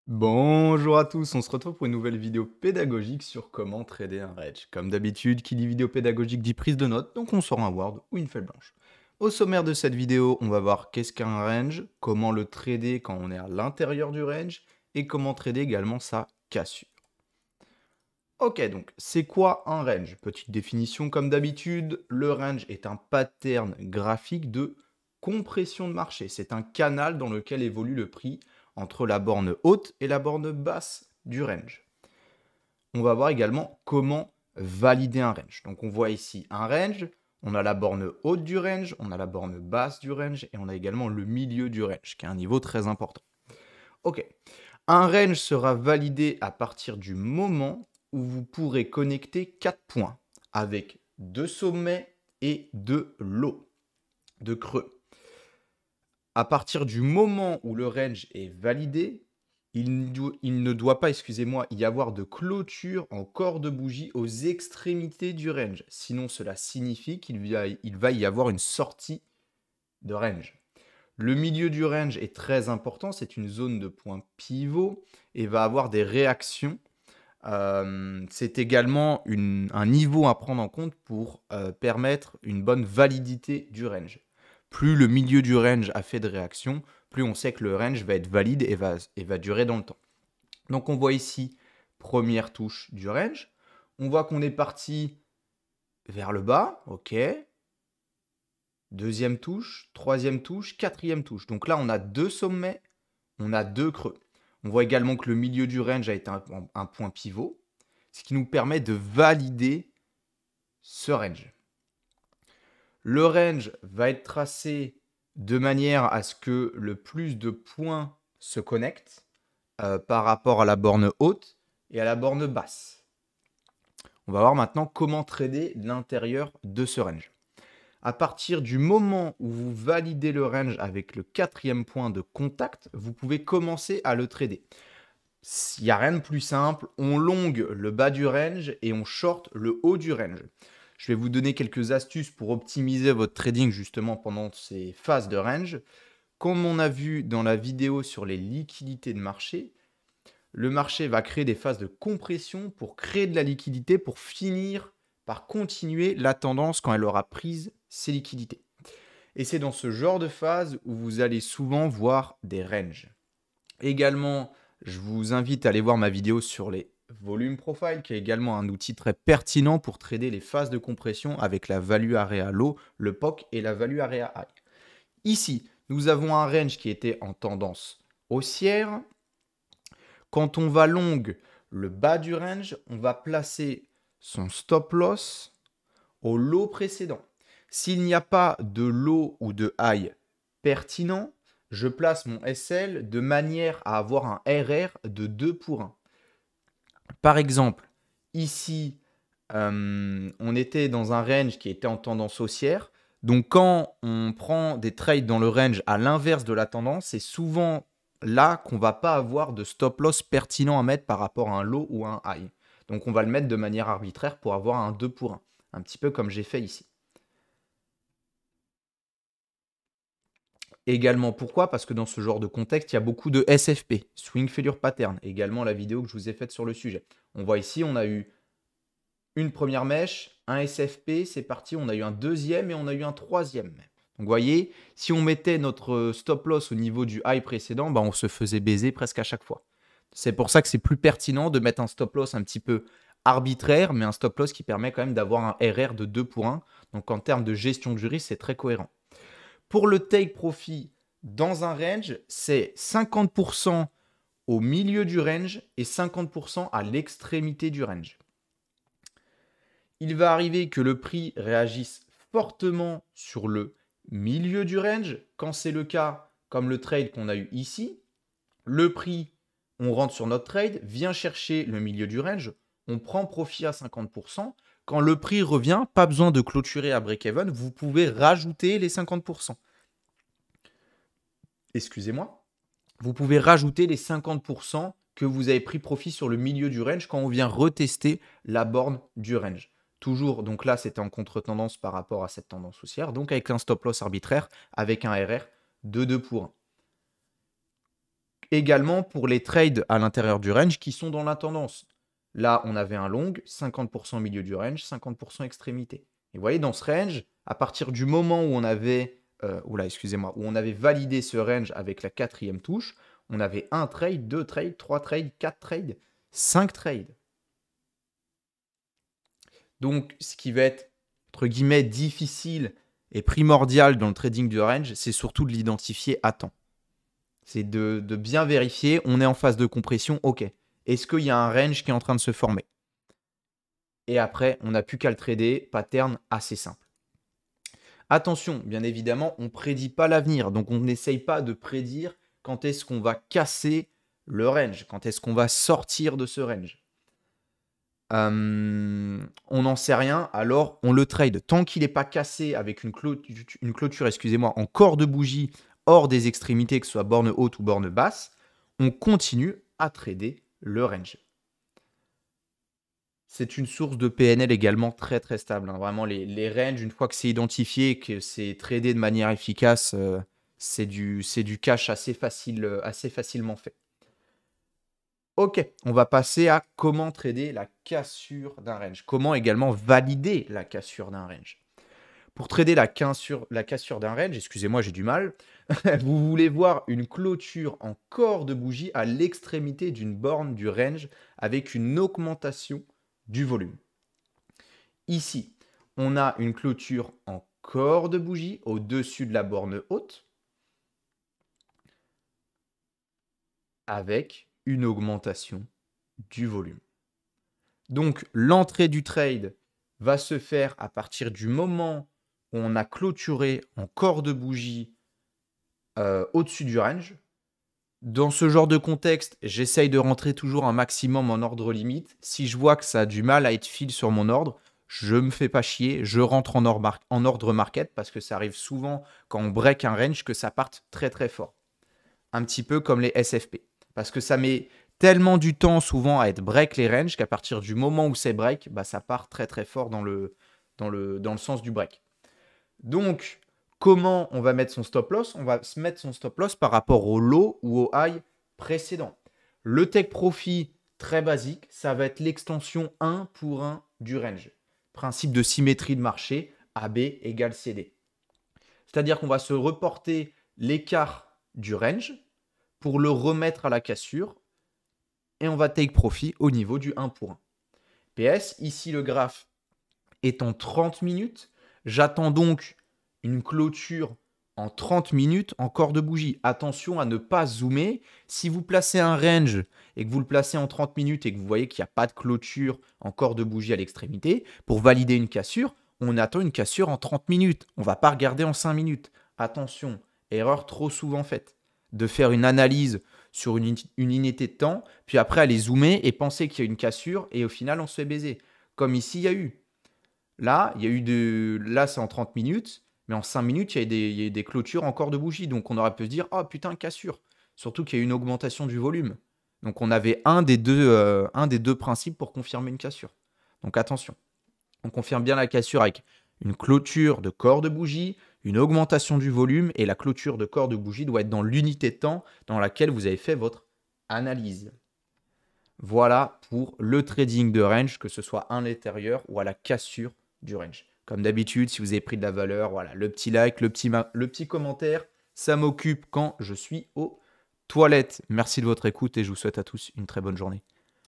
Bonjour à tous, on se retrouve pour une nouvelle vidéo pédagogique sur comment trader un range. Comme d'habitude, qui dit vidéo pédagogique dit prise de notes, donc on sort un Word ou une feuille blanche. Au sommaire de cette vidéo, on va voir qu'est-ce qu'un range, comment le trader quand on est à l'intérieur du range, et comment trader également sa cassure. Ok, donc c'est quoi un range? Petite définition comme d'habitude, le range est un pattern graphique de compression de marché. C'est un canal dans lequel évolue le prix entre la borne haute et la borne basse du range. On va voir également comment valider un range. Donc on voit ici un range, on a la borne haute du range, on a la borne basse du range et on a également le milieu du range, qui est un niveau très important. Ok, un range sera validé à partir du moment où vous pourrez connecter 4 points avec 2 sommets et 2 lots de creux. À partir du moment où le range est validé, il ne doit pas, excusez-moi, y avoir de clôture en corps de bougie aux extrémités du range. Sinon, cela signifie il va y avoir une sortie de range. Le milieu du range est très important, c'est une zone de point pivot et va avoir des réactions. C'est également un niveau à prendre en compte pour permettre une bonne validité du range. Plus le milieu du range a fait de réactions, plus on sait que le range va être valide et va durer dans le temps. Donc on voit ici, première touche du range. On voit qu'on est parti vers le bas, ok. Deuxième touche, troisième touche, quatrième touche. Donc là, on a 2 sommets, on a 2 creux. On voit également que le milieu du range a été un point pivot, ce qui nous permet de valider ce range. Le range va être tracé de manière à ce que le plus de points se connectent par rapport à la borne haute et à la borne basse. On va voir maintenant comment trader l'intérieur de ce range. À partir du moment où vous validez le range avec le 4e point de contact, vous pouvez commencer à le trader. Il n'y a rien de plus simple, on longue le bas du range et on short le haut du range. Je vais vous donner quelques astuces pour optimiser votre trading justement pendant ces phases de range. Comme on a vu dans la vidéo sur les liquidités de marché, le marché va créer des phases de compression pour créer de la liquidité pour finir par continuer la tendance quand elle aura prise ses liquidités. Et c'est dans ce genre de phase où vous allez souvent voir des ranges. Également, je vous invite à aller voir ma vidéo sur les volume profile, qui est également un outil très pertinent pour trader les phases de compression avec la value area low, le POC et la value area high. Ici, nous avons un range qui était en tendance haussière. Quand on va long le bas du range, on va placer son stop loss au low précédent. S'il n'y a pas de low ou de high pertinent, je place mon SL de manière à avoir un RR de 2 pour 1. Par exemple, ici, on était dans un range qui était en tendance haussière. Donc, quand on prend des trades dans le range à l'inverse de la tendance, c'est souvent là qu'on ne va pas avoir de stop loss pertinent à mettre par rapport à un low ou un high. Donc, on va le mettre de manière arbitraire pour avoir un 2 pour 1. Un petit peu comme j'ai fait ici. Également, pourquoi? Parce que dans ce genre de contexte, il y a beaucoup de SFP, Swing Failure Pattern, également la vidéo que je vous ai faite sur le sujet. On voit ici, on a eu une première mèche, un SFP, c'est parti, on a eu un deuxième et on a eu un troisième. Donc vous voyez, si on mettait notre stop loss au niveau du high précédent, bah, on se faisait baiser presque à chaque fois. C'est pour ça que c'est plus pertinent de mettre un stop loss un petit peu arbitraire, mais un stop loss qui permet quand même d'avoir un RR de 2 pour 1. Donc en termes de gestion du risque, c'est très cohérent. Pour le take profit dans un range, c'est 50% au milieu du range et 50% à l'extrémité du range. Il va arriver que le prix réagisse fortement sur le milieu du range. Quand c'est le cas, comme le trade qu'on a eu ici, le prix, on rentre sur notre trade, vient chercher le milieu du range, on prend profit à 50%. Quand le prix revient, pas besoin de clôturer à break-even, vous pouvez rajouter les 50%. Excusez-moi. Vous pouvez rajouter les 50% que vous avez pris profit sur le milieu du range quand on vient retester la borne du range. Toujours, donc là, c'était en contre-tendance par rapport à cette tendance haussière, donc avec un stop loss arbitraire, avec un RR de 2 pour 1. Également pour les trades à l'intérieur du range qui sont dans la tendance. Là, on avait un long, 50% milieu du range, 50% extrémité. Et vous voyez, dans ce range, à partir du moment où on avait, excusez-moi, où on avait validé ce range avec la 4e touche, on avait un trade, 2 trades, 3 trades, 4 trades, 5 trades. Donc, ce qui va être, entre guillemets, difficile et primordial dans le trading du range, c'est surtout de l'identifier à temps. C'est de bien vérifier, on est en phase de compression, ok. Est-ce qu'il y a un range qui est en train de se former? Et après, on n'a plus qu'à le trader, pattern assez simple. Attention, bien évidemment, on ne prédit pas l'avenir, donc on n'essaye pas de prédire quand est-ce qu'on va casser le range, quand est-ce qu'on va sortir de ce range. On n'en sait rien, alors on le trade. Tant qu'il n'est pas cassé avec une clôture, excusez-moi, en corps de bougie hors des extrémités, que ce soit borne haute ou borne basse, on continue à trader le range. C'est une source de PNL également très très stable, hein. Vraiment, les ranges, une fois que c'est identifié et que c'est tradé de manière efficace, c'est du cash assez facilement fait. Ok, on va passer à comment trader la cassure d'un range. Comment également valider la cassure d'un range. Pour trader la cassure d'un range, excusez-moi, j'ai du mal, vous voulez voir une clôture en corps de bougie à l'extrémité d'une borne du range avec une augmentation du volume. Ici, on a une clôture en corps de bougie au-dessus de la borne haute avec une augmentation du volume. Donc, l'entrée du trade va se faire à partir du moment où on a clôturé en corps de bougie au-dessus du range. Dans ce genre de contexte, j'essaye de rentrer toujours un maximum en ordre limite. Si je vois que ça a du mal à être fill sur mon ordre, je me fais pas chier, je rentre en ordre market parce que ça arrive souvent quand on break un range que ça parte très très fort. Un petit peu comme les SFP. Parce que ça met tellement du temps souvent à être break les ranges qu'à partir du moment où c'est break, bah, ça part très très fort dans le sens du break. Donc, comment on va mettre son stop loss? On va se mettre son stop loss par rapport au low ou au high précédent. Le take profit, très basique, ça va être l'extension 1 pour 1 du range. Principe de symétrie de marché, AB égale CD. C'est-à-dire qu'on va se reporter l'écart du range pour le remettre à la cassure et on va take profit au niveau du 1 pour 1. PS, ici le graphe est en 30 minutes. J'attends donc une clôture en 30 minutes en corps de bougie. Attention à ne pas zoomer. Si vous placez un range et que vous le placez en 30 minutes et que vous voyez qu'il n'y a pas de clôture en corps de bougie à l'extrémité, pour valider une cassure, on attend une cassure en 30 minutes. On ne va pas regarder en 5 minutes. Attention, erreur trop souvent faite, de faire une analyse sur une unité de temps, puis après aller zoomer et penser qu'il y a une cassure et au final on se fait baiser. Comme ici, il y a eu. Là, c'est en 30 minutes, mais en 5 minutes, il y a eu des clôtures en corps de bougie. Donc, on aurait pu se dire, oh putain, cassure. Surtout qu'il y a eu une augmentation du volume. Donc, on avait un des deux principes pour confirmer une cassure. Donc, attention. On confirme bien la cassure avec une clôture de corps de bougie, une augmentation du volume, et la clôture de corps de bougie doit être dans l'unité de temps dans laquelle vous avez fait votre analyse. Voilà pour le trading de range, que ce soit à l'intérieur ou à la cassure du range. Comme d'habitude, si vous avez pris de la valeur, voilà, le petit like, le petit commentaire, ça m'occupe quand je suis aux toilettes. Merci de votre écoute et je vous souhaite à tous une très bonne journée.